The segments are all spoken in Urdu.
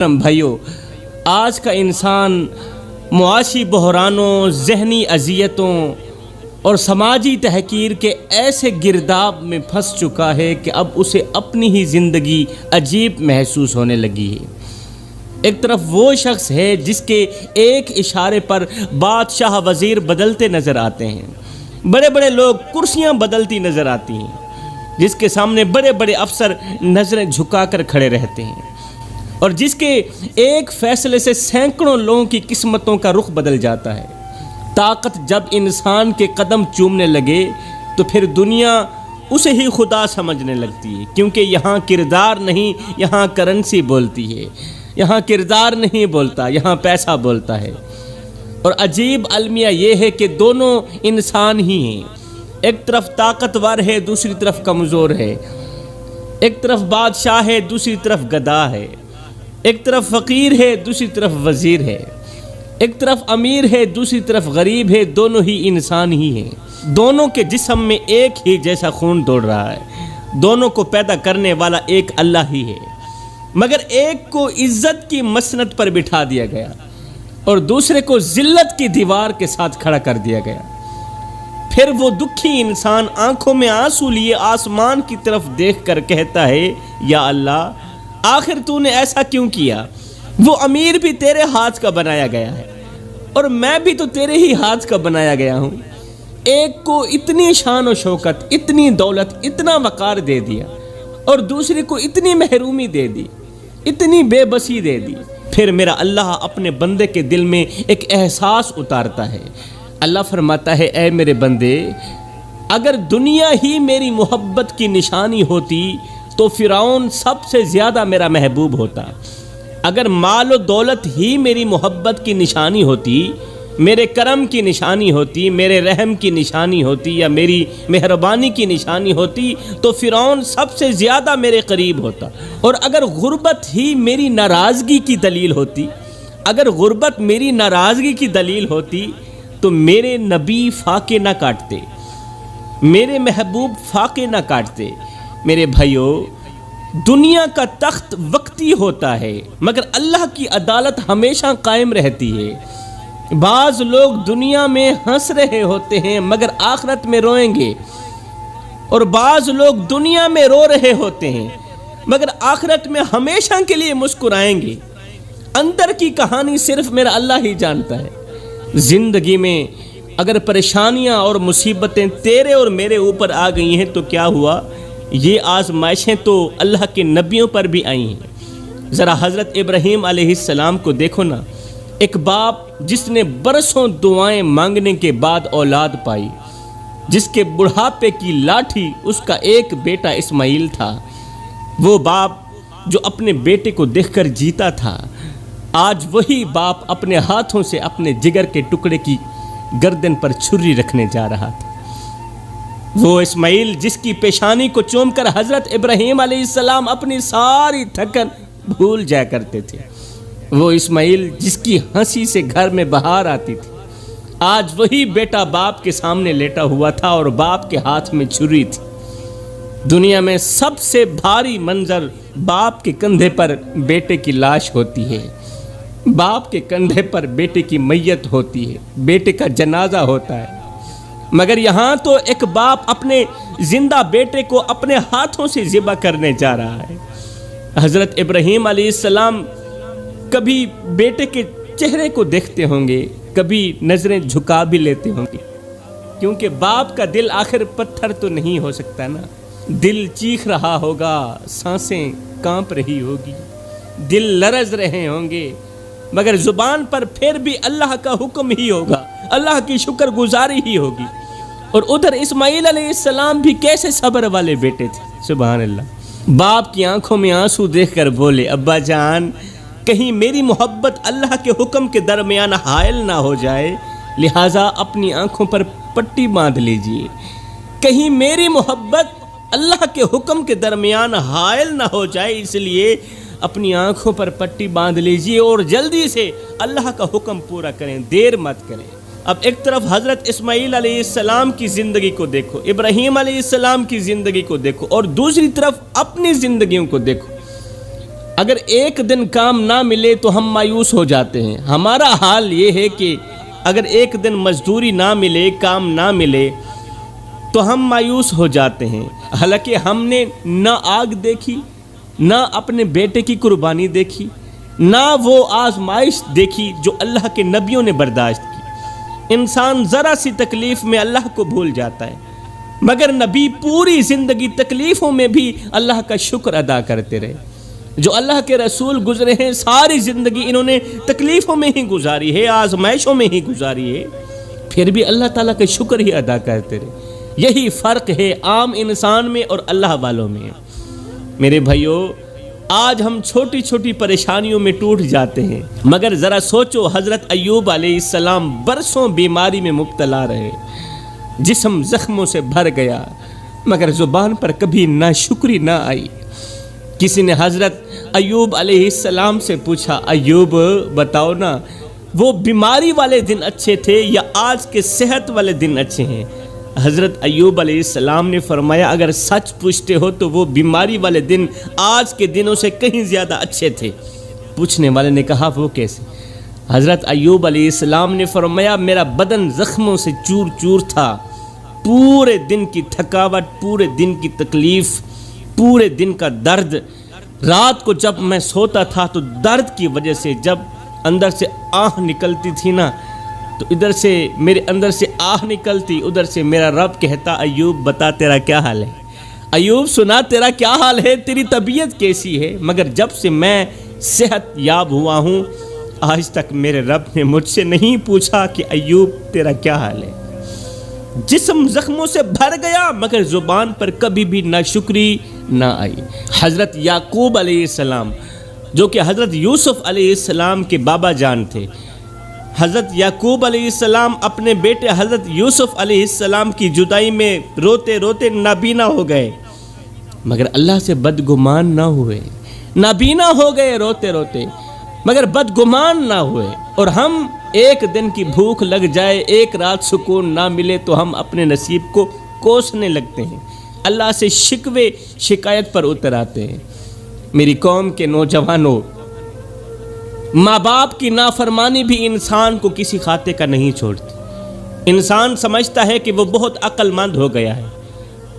بھائیو، آج کا انسان معاشی بحرانوں، ذہنی اذیتوں اور سماجی تحقیر کے ایسے گرداب میں پھنس چکا ہے کہ اب اسے اپنی ہی زندگی عجیب محسوس ہونے لگی ہے۔ ایک طرف وہ شخص ہے جس کے ایک اشارے پر بادشاہ وزیر بدلتے نظر آتے ہیں، بڑے بڑے لوگ کرسیاں بدلتی نظر آتی ہیں، جس کے سامنے بڑے بڑے افسر نظریں جھکا کر کھڑے رہتے ہیں، اور جس کے ایک فیصلے سے سینکڑوں لوگوں کی قسمتوں کا رخ بدل جاتا ہے۔ طاقت جب انسان کے قدم چومنے لگے تو پھر دنیا اسے ہی خدا سمجھنے لگتی ہے، کیونکہ یہاں کردار نہیں، یہاں کرنسی بولتی ہے۔ یہاں کردار نہیں بولتا، یہاں پیسہ بولتا ہے۔ اور عجیب المیہ یہ ہے کہ دونوں انسان ہی ہیں، ایک طرف طاقتور ہے، دوسری طرف کمزور ہے، ایک طرف بادشاہ ہے، دوسری طرف گدا ہے، ایک طرف فقیر ہے، دوسری طرف وزیر ہے، ایک طرف امیر ہے، دوسری طرف غریب ہے، دونوں ہی انسان ہی ہیں۔ دونوں کے جسم میں ایک ہی جیسا خون دوڑ رہا ہے، دونوں کو پیدا کرنے والا ایک اللہ ہی ہے، مگر ایک کو عزت کی مسند پر بٹھا دیا گیا اور دوسرے کو ذلت کی دیوار کے ساتھ کھڑا کر دیا گیا۔ پھر وہ دکھی انسان آنکھوں میں آنسو لیے آسمان کی طرف دیکھ کر کہتا ہے، یا اللہ، آخر تو نے ایسا کیوں کیا؟ وہ امیر بھی تیرے ہاتھ کا بنایا گیا ہے اور میں بھی تو تیرے ہی ہاتھ کا بنایا گیا ہوں۔ ایک کو اتنی شان و شوکت، اتنی دولت، اتنا وقار دے دیا اور دوسرے کو اتنی محرومی دے دی، اتنی بے بسی دے دی۔ پھر میرا اللہ اپنے بندے کے دل میں ایک احساس اتارتا ہے۔ اللہ فرماتا ہے، اے میرے بندے، اگر دنیا ہی میری محبت کی نشانی ہوتی تو فرعون سب سے زیادہ میرا محبوب ہوتا۔ اگر مال و دولت ہی میری محبت کی نشانی ہوتی، میرے کرم کی نشانی ہوتی، میرے رحم کی نشانی ہوتی، یا میری مہربانی کی نشانی ہوتی تو فرعون سب سے زیادہ میرے قریب ہوتا۔ اور اگر غربت ہی میری ناراضگی کی دلیل ہوتی، اگر غربت میری ناراضگی کی دلیل ہوتی تو میرے نبی فاقے نہ کاٹتے، میرے محبوب فاقے نہ کاٹتے۔ میرے بھائیو، دنیا کا تخت وقتی ہوتا ہے مگر اللہ کی عدالت ہمیشہ قائم رہتی ہے۔ بعض لوگ دنیا میں ہنس رہے ہوتے ہیں مگر آخرت میں روئیں گے، اور بعض لوگ دنیا میں رو رہے ہوتے ہیں مگر آخرت میں ہمیشہ کے لیے مسکرائیں گے۔ اندر کی کہانی صرف میرا اللہ ہی جانتا ہے۔ زندگی میں اگر پریشانیاں اور مصیبتیں تیرے اور میرے اوپر آ گئی ہیں تو کیا ہوا؟ یہ آزمائشیں تو اللہ کے نبیوں پر بھی آئی ہیں۔ ذرا حضرت ابراہیم علیہ السلام کو دیکھو نا، ایک باپ جس نے برسوں دعائیں مانگنے کے بعد اولاد پائی، جس کے بڑھاپے کی لاٹھی اس کا ایک بیٹا اسماعیل تھا۔ وہ باپ جو اپنے بیٹے کو دیکھ کر جیتا تھا، آج وہی باپ اپنے ہاتھوں سے اپنے جگر کے ٹکڑے کی گردن پر چھری رکھنے جا رہا تھا۔ وہ اسماعیل جس کی پیشانی کو چوم کر حضرت ابراہیم علیہ السلام اپنی ساری تھکن بھول جایا کرتے تھے، وہ اسماعیل جس کی ہنسی سے گھر میں بہار آتی تھی، آج وہی بیٹا باپ کے سامنے لیٹا ہوا تھا اور باپ کے ہاتھ میں چھری تھی۔ دنیا میں سب سے بھاری منظر باپ کے کندھے پر بیٹے کی لاش ہوتی ہے، باپ کے کندھے پر بیٹے کی میت ہوتی ہے، بیٹے کا جنازہ ہوتا ہے۔ مگر یہاں تو ایک باپ اپنے زندہ بیٹے کو اپنے ہاتھوں سے ذبح کرنے جا رہا ہے۔ حضرت ابراہیم علیہ السلام کبھی بیٹے کے چہرے کو دیکھتے ہوں گے، کبھی نظریں جھکا بھی لیتے ہوں گے، کیونکہ باپ کا دل آخر پتھر تو نہیں ہو سکتا نا۔ دل چیخ رہا ہوگا، سانسیں کانپ رہی ہوگی، دل لرز رہے ہوں گے، مگر زبان پر پھر بھی اللہ کا حکم ہی ہوگا، اللہ کی شکر گزاری ہی ہوگی۔ اور ادھر اسماعیل علیہ السلام بھی کیسے صبر والے بیٹے تھے، سبحان اللہ۔ باپ کی آنکھوں میں آنسو دیکھ کر بولے، ابا جان، کہیں میری محبت اللہ کے حکم کے درمیان حائل نہ ہو جائے، لہٰذا اپنی آنکھوں پر پٹی باندھ لیجئے۔ کہیں میری محبت اللہ کے حکم کے درمیان حائل نہ ہو جائے، اس لیے اپنی آنکھوں پر پٹی باندھ لیجئے اور جلدی سے اللہ کا حکم پورا کریں، دیر مت کریں۔ اب ایک طرف حضرت اسماعیل علیہ السلام کی زندگی کو دیکھو، ابراہیم علیہ السلام کی زندگی کو دیکھو، اور دوسری طرف اپنی زندگیوں کو دیکھو۔ اگر ایک دن کام نہ ملے تو ہم مایوس ہو جاتے ہیں۔ ہمارا حال یہ ہے کہ اگر ایک دن مزدوری نہ ملے، کام نہ ملے تو ہم مایوس ہو جاتے ہیں، حالانکہ ہم نے نہ آگ دیکھی، نہ اپنے بیٹے کی قربانی دیکھی، نہ وہ آزمائش دیکھی جو اللہ کے نبیوں نے برداشت کی۔ انسان ذرا سی تکلیف میں اللہ کو بھول جاتا ہے، مگر نبی پوری زندگی تکلیفوں میں بھی اللہ کا شکر ادا کرتے رہے۔ جو اللہ کے رسول گزرے ہیں ساری زندگی انہوں نے تکلیفوں میں ہی گزاری ہے، آزمائشوں میں ہی گزاری ہے، پھر بھی اللہ تعالیٰ کا شکر ہی ادا کرتے رہے۔ یہی فرق ہے عام انسان میں اور اللہ والوں میں۔ میرے بھائیو، آج ہم چھوٹی چھوٹی پریشانیوں میں ٹوٹ جاتے ہیں، مگر ذرا سوچو حضرت ایوب علیہ السلام برسوں بیماری میں مبتلا رہے، جسم زخموں سے بھر گیا، مگر زبان پر کبھی ناشکری نہ آئی۔ کسی نے حضرت ایوب علیہ السلام سے پوچھا، ایوب بتاؤ نا، وہ بیماری والے دن اچھے تھے یا آج کے صحت والے دن اچھے ہیں؟ حضرت ایوب علیہ السلام نے فرمایا، اگر سچ پوچھتے ہو تو وہ بیماری والے دن آج کے دنوں سے کہیں زیادہ اچھے تھے۔ پوچھنے والے نے کہا وہ کیسے؟ حضرت ایوب علیہ السلام نے فرمایا، میرا بدن زخموں سے چور چور تھا، پورے دن کی تھکاوٹ، پورے دن کی تکلیف، پورے دن کا درد، رات کو جب میں سوتا تھا تو درد کی وجہ سے جب اندر سے آہ نکلتی تھی نا، تو ادھر سے میرے اندر سے آہ نکلتی، ادھر سے میرا رب کہتا، ایوب بتا تیرا کیا حال ہے، ایوب سنا تیرا کیا حال ہے، تیری طبیعت کیسی ہے؟ مگر جب سے میں صحت یاب ہوا ہوں آج تک میرے رب نے مجھ سے نہیں پوچھا کہ ایوب تیرا کیا حال ہے۔ جسم زخموں سے بھر گیا مگر زبان پر کبھی بھی ناشکری نہ آئی۔ حضرت یعقوب علیہ السلام جو کہ حضرت یوسف علیہ السلام کے بابا جان تھے، حضرت یعقوب علیہ السلام اپنے بیٹے حضرت یوسف علیہ السلام کی جدائی میں روتے روتے نابینا ہو گئے، مگر اللہ سے بدگمان نہ ہوئے۔ نابینا ہو گئے روتے روتے مگر بدگمان نہ ہوئے۔ اور ہم ایک دن کی بھوک لگ جائے، ایک رات سکون نہ ملے تو ہم اپنے نصیب کو کوسنے لگتے ہیں، اللہ سے شکوے شکایت پر اتر آتے ہیں۔ میری قوم کے نوجوانوں، ماں باپ کی نافرمانی بھی انسان کو کسی خاطے کا نہیں چھوڑتی۔ انسان سمجھتا ہے کہ وہ بہت عقل مند ہو گیا ہے،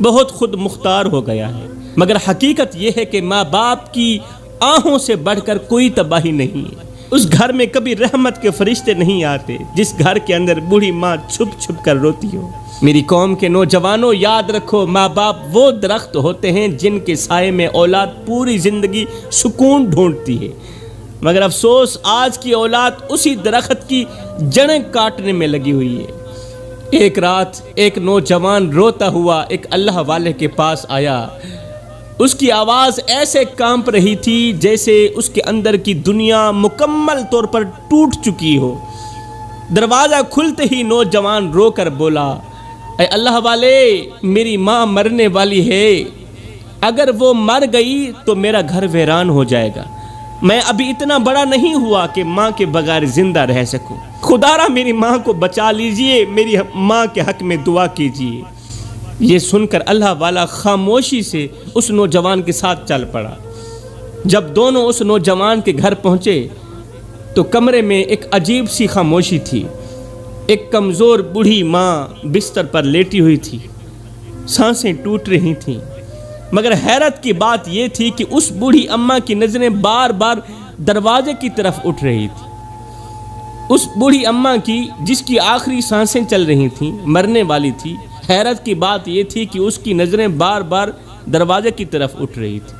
بہت خود مختار ہو گیا ہے، مگر حقیقت یہ ہے کہ ماں باپ کی آہوں سے بڑھ کر کوئی تباہی نہیں ہے۔ اس گھر میں کبھی رحمت کے فرشتے نہیں آتے جس گھر کے اندر بوڑھی ماں چھپ چھپ کر روتی ہو۔ میری قوم کے نوجوانوں، یاد رکھو، ماں باپ وہ درخت ہوتے ہیں جن کے سائے میں اولاد پوری زندگی سکون ڈھونڈتی ہے، مگر افسوس آج کی اولاد اسی درخت کی جڑیں کاٹنے میں لگی ہوئی ہے۔ ایک رات ایک نوجوان روتا ہوا ایک اللہ والے کے پاس آیا، اس کی آواز ایسے کانپ رہی تھی جیسے اس کے اندر کی دنیا مکمل طور پر ٹوٹ چکی ہو۔ دروازہ کھلتے ہی نوجوان رو کر بولا، اے اللہ والے، میری ماں مرنے والی ہے، اگر وہ مر گئی تو میرا گھر ویران ہو جائے گا، میں ابھی اتنا بڑا نہیں ہوا کہ ماں کے بغیر زندہ رہ سکوں، خدا را میری ماں کو بچا لیجئے، میری ماں کے حق میں دعا کیجئے۔ یہ سن کر اللہ والا خاموشی سے اس نوجوان کے ساتھ چل پڑا۔ جب دونوں اس نوجوان کے گھر پہنچے تو کمرے میں ایک عجیب سی خاموشی تھی۔ ایک کمزور بوڑھی ماں بستر پر لیٹی ہوئی تھی، سانسیں ٹوٹ رہی تھیں، مگر حیرت کی بات یہ تھی کہ اس بوڑھی اماں کی نظریں بار بار دروازے کی طرف اٹھ رہی تھی۔ اس بوڑھی اماں کی جس کی آخری سانسیں چل رہی تھیں، مرنے والی تھی، حیرت کی بات یہ تھی کہ اس کی نظریں بار بار دروازے کی طرف اٹھ رہی تھی،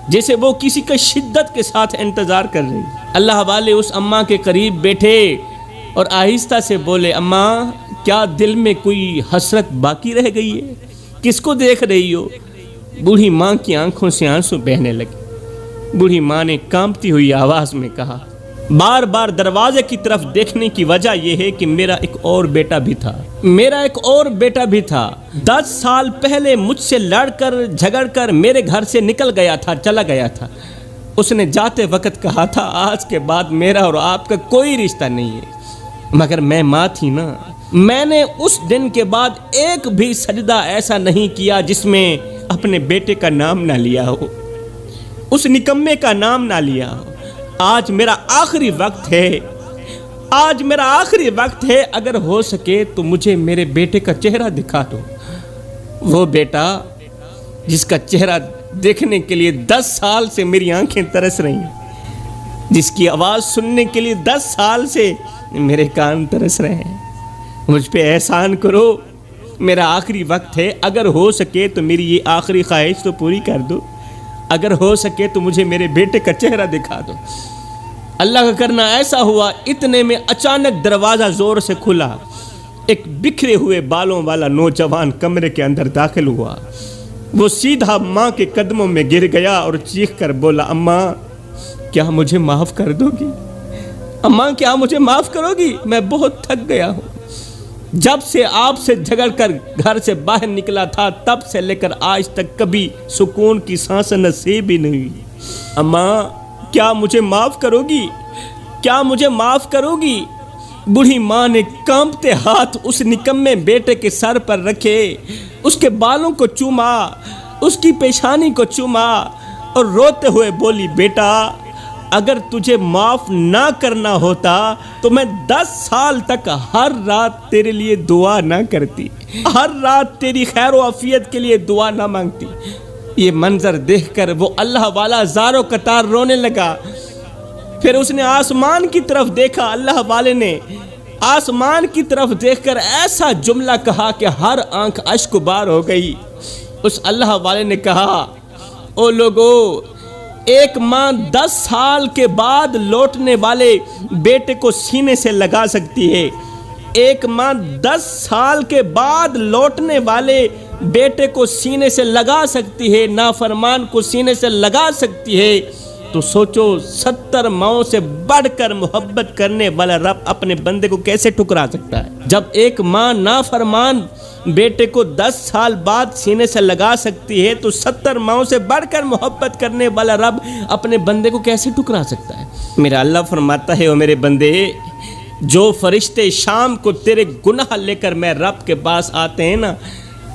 جیسے وہ کسی کا شدت کے ساتھ انتظار کر رہی تھی۔ اللہ والے اس اماں کے قریب بیٹھے اور آہستہ سے بولے، اماں کیا دل میں کوئی حسرت باقی رہ گئی ہے؟ کس کو دیکھ رہی ہو؟ بوڑھی ماں کی آنکھوں سے آنسو بہنے لگے۔ بوڑھی ماں نے کانپتی ہوئی آواز میں کہا، بار بار دروازے کی طرف دیکھنے کی وجہ یہ ہے کہ میرا ایک اور بیٹا بھی تھا 10 سال پہلے مجھ سے لڑ کر جھگڑ کر میرے گھر سے نکل گیا تھا، چلا گیا تھا۔ اس نے جاتے وقت کہا تھا، آج کے بعد میرا اور آپ کا کوئی رشتہ نہیں ہے، مگر میں ماں تھی نا، میں نے اس دن کے بعد ایک بھی سجدہ ایسا نہیں کیا جس میں اپنے بیٹے کا نام نہ لیا ہو۔ اس نکمے کا نام نہ لیا ہو۔ آج میرا آخری وقت ہے، آج میرا آخری وقت ہے، اگر ہو سکے تو مجھے میرے بیٹے کا چہرہ دکھا دو۔ وہ بیٹا جس کا چہرہ دیکھنے کے لیے 10 سال سے میری آنکھیں ترس رہی ہیں، جس کی آواز سننے کے لیے 10 سال سے میرے کان ترس رہے ہیں، مجھ پہ احسان کرو، میرا آخری وقت ہے، اگر ہو سکے تو میری یہ آخری خواہش تو پوری کر دو، اگر ہو سکے تو مجھے میرے بیٹے کا چہرہ دکھا دو۔ اللہ کا کرنا ایسا ہوا، اتنے میں اچانک دروازہ زور سے کھلا، ایک بکھرے ہوئے بالوں والا نوجوان کمرے کے اندر داخل ہوا۔ وہ سیدھا ماں کے قدموں میں گر گیا اور چیخ کر بولا، اماں کیا مجھے معاف کر دو گی؟ اماں کیا مجھے معاف کرو گی؟ میں بہت تھک گیا ہوں، جب سے آپ سے جھگڑ کر گھر سے باہر نکلا تھا تب سے لے کر آج تک کبھی سکون کی سانس نصیب ہی نہیں ہوئی۔ اماں کیا مجھے معاف کرو گی؟ کیا مجھے معاف کرو گی؟ بوڑھی ماں نے کانپتے ہاتھ اس نکمے بیٹے کے سر پر رکھے، اس کے بالوں کو چوما، اس کی پیشانی کو چوما اور روتے ہوئے بولی، بیٹا اگر تجھے معاف نہ کرنا ہوتا تو میں 10 سال تک ہر رات تیرے لیے دعا نہ کرتی، ہر رات تیری خیر و عافیت کے لیے دعا نہ مانگتی۔ یہ منظر دیکھ کر وہ اللہ والا زاروں قطار رونے لگا۔ پھر اس نے آسمان کی طرف دیکھا، اللہ والے نے آسمان کی طرف دیکھ کر ایسا جملہ کہا کہ ہر آنکھ اشک بار ہو گئی۔ اس اللہ والے نے کہا، او لوگو، ایک ماں 10 سال کے بعد لوٹنے والے بیٹے کو سینے سے لگا سکتی ہے، ایک ماں 10 سال کے بعد لوٹنے والے بیٹے کو سینے سے لگا سکتی ہے، نافرمان کو سینے سے لگا سکتی ہے، تو سوچو 70 ماؤں سے بڑھ کر محبت کرنے والا رب اپنے بندے کو کیسے ٹھکرا سکتا ہے؟ جب ایک ماں نافرمان بیٹے کو 10 سال بعد سینے سے لگا سکتی ہے تو 70 ماؤں سے بڑھ کر محبت کرنے والا رب اپنے بندے کو کیسے ٹھکرا سکتا ہے؟ میرا اللہ فرماتا ہے، او میرے بندے، جو فرشتے شام کو تیرے گناہ لے کر میں رب کے پاس آتے ہیں نا،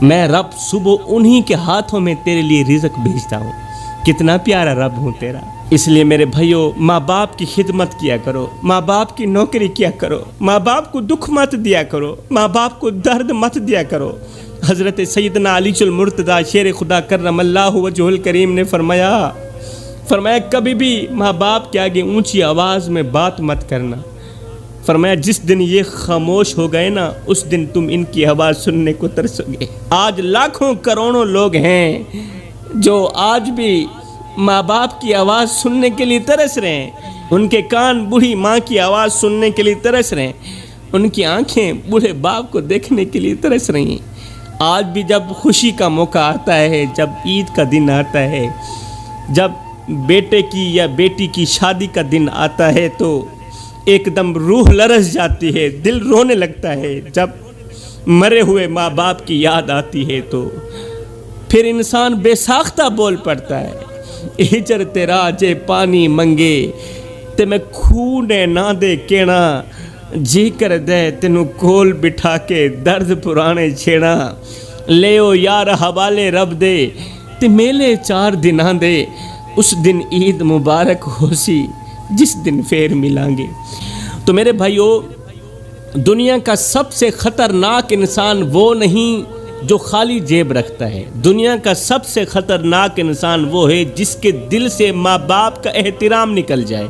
میں رب صبح انہی کے ہاتھوں میں تیرے لیے رزق بھیجتا ہوں۔ کتنا پیارا رب ہوں تیرا۔ اس لیے میرے بھائیو، ماں باپ کی خدمت کیا کرو، ماں باپ کی نوکری کیا کرو، ماں باپ کو دکھ مت دیا کرو، ماں باپ کو درد مت دیا کرو۔ حضرت سیدنا علی المرتضیٰ شیر خدا کرم اللہ وجہ الکریم نے فرمایا کبھی بھی ماں باپ کے آگے اونچی آواز میں بات مت کرنا۔ فرمایا جس دن یہ خاموش ہو گئے نا، اس دن تم ان کی آواز سننے کو ترسو گے۔ آج لاکھوں کروڑوں لوگ ہیں جو آج بھی ماں باپ کی آواز سننے کے لیے ترس رہے ہیں، ان کے کان بوڑھی ماں کی آواز سننے کے لیے ترس رہے ہیں، ان کی آنکھیں بوڑھے باپ کو دیکھنے کے لیے ترس رہی ہیں۔ آج بھی جب خوشی کا موقع آتا ہے، جب عید کا دن آتا ہے، جب بیٹے کی یا بیٹی کی شادی کا دن آتا ہے تو ایک دم روح لرز جاتی ہے، دل رونے لگتا ہے۔ جب مرے ہوئے ماں باپ کی یاد آتی ہے تو پھر انسان بے ساختہ بول پڑتا ہے، ہجر تیرا جے پانی منگے تے میں خونے نہ دے کینا، جی کر دے تینوں کول بٹھا کے درد پرانے چھیڑا، لیو یار حوالے رب دے تے میلے 4 دناں دے، اس دن عید مبارک ہو سی جس دن پھر ملیں گے۔ تو میرے بھائیو، دنیا کا سب سے خطرناک انسان وہ نہیں جو خالی جیب رکھتا ہے، دنیا کا سب سے خطرناک انسان وہ ہے جس کے دل سے ماں باپ کا احترام نکل جائے،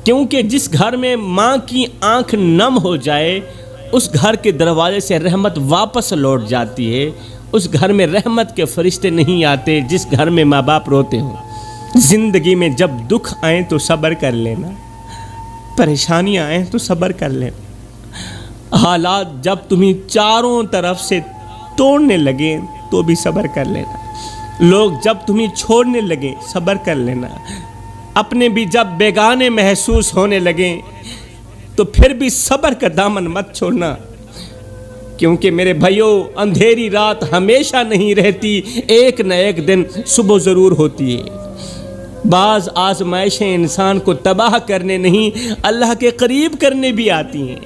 کیونکہ جس گھر میں ماں کی آنکھ نم ہو جائے اس گھر کے دروازے سے رحمت واپس لوٹ جاتی ہے، اس گھر میں رحمت کے فرشتے نہیں آتے جس گھر میں ماں باپ روتے ہوں۔ زندگی میں جب دکھ آئیں تو صبر کر لینا، پریشانیاں آئیں تو صبر کر لینا، حالات جب تمہیں چاروں طرف سے توڑنے لگیں تو بھی صبر کر لینا، لوگ جب تمہیں چھوڑنے لگیں صبر کر لینا، اپنے بھی جب بیگانے محسوس ہونے لگیں تو پھر بھی صبر کا دامن مت چھوڑنا، کیونکہ میرے بھائیو، اندھیری رات ہمیشہ نہیں رہتی، ایک نہ ایک دن صبح ضرور ہوتی ہے۔ بعض آزمائشیں انسان کو تباہ کرنے نہیں، اللہ کے قریب کرنے بھی آتی ہیں،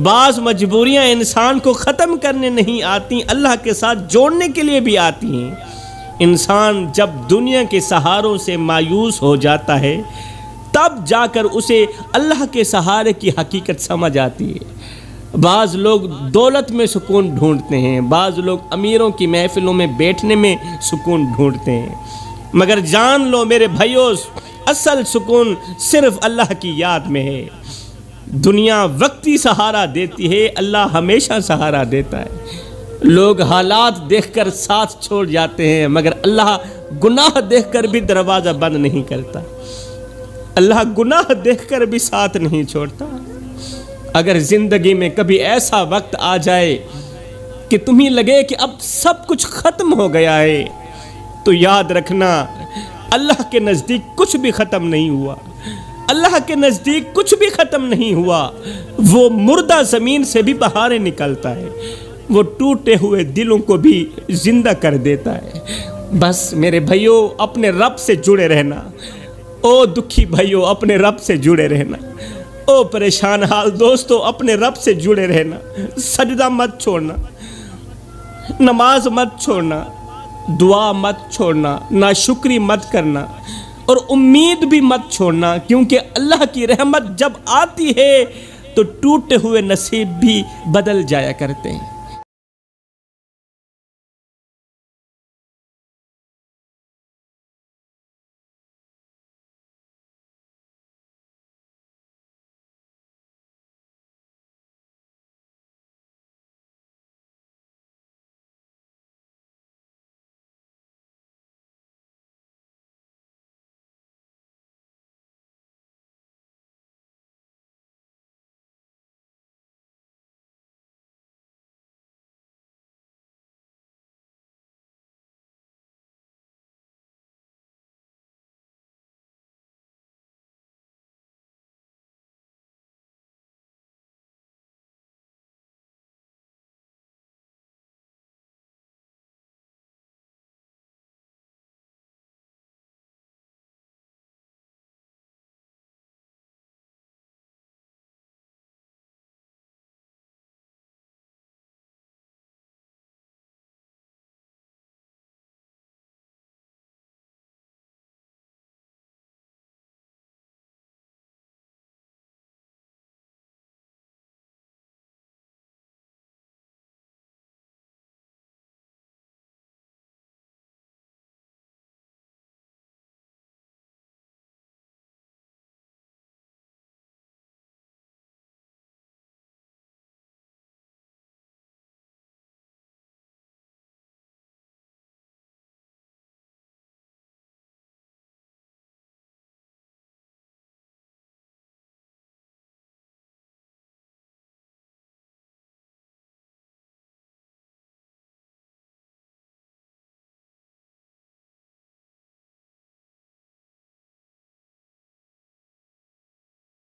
بعض مجبوریاں انسان کو ختم کرنے نہیں آتی، اللہ کے ساتھ جوڑنے کے لیے بھی آتی ہیں۔ انسان جب دنیا کے سہاروں سے مایوس ہو جاتا ہے تب جا کر اسے اللہ کے سہارے کی حقیقت سمجھ آتی ہے۔ بعض لوگ دولت میں سکون ڈھونڈتے ہیں، بعض لوگ امیروں کی محفلوں میں بیٹھنے میں سکون ڈھونڈتے ہیں، مگر جان لو میرے بھائیوں، اصل سکون صرف اللہ کی یاد میں ہے۔ دنیا وقتی سہارا دیتی ہے، اللہ ہمیشہ سہارا دیتا ہے۔ لوگ حالات دیکھ کر ساتھ چھوڑ جاتے ہیں، مگر اللہ گناہ دیکھ کر بھی دروازہ بند نہیں کرتا، اللہ گناہ دیکھ کر بھی ساتھ نہیں چھوڑتا۔ اگر زندگی میں کبھی ایسا وقت آ جائے کہ تمہیں لگے کہ اب سب کچھ ختم ہو گیا ہے، تو یاد رکھنا اللہ کے نزدیک کچھ بھی ختم نہیں ہوا، اللہ کے نزدیک کچھ بھی ختم نہیں ہوا۔ وہ مردہ زمین سے بھی بہاریں نکلتا ہے، وہ ٹوٹے ہوئے دلوں کو بھی زندہ کر دیتا ہے۔ بس میرے بھائیوں، اپنے رب سے جڑے رہنا، او دکھی بھائیوں اپنے رب سے جڑے رہنا، او پریشان حال دوستو اپنے رب سے جڑے رہنا، سجدہ مت چھوڑنا، نماز مت چھوڑنا، دعا مت چھوڑنا، ناشکری مت کرنا، اور امید بھی مت چھوڑنا، کیونکہ اللہ کی رحمت جب آتی ہے تو ٹوٹے ہوئے نصیب بھی بدل جایا کرتے ہیں۔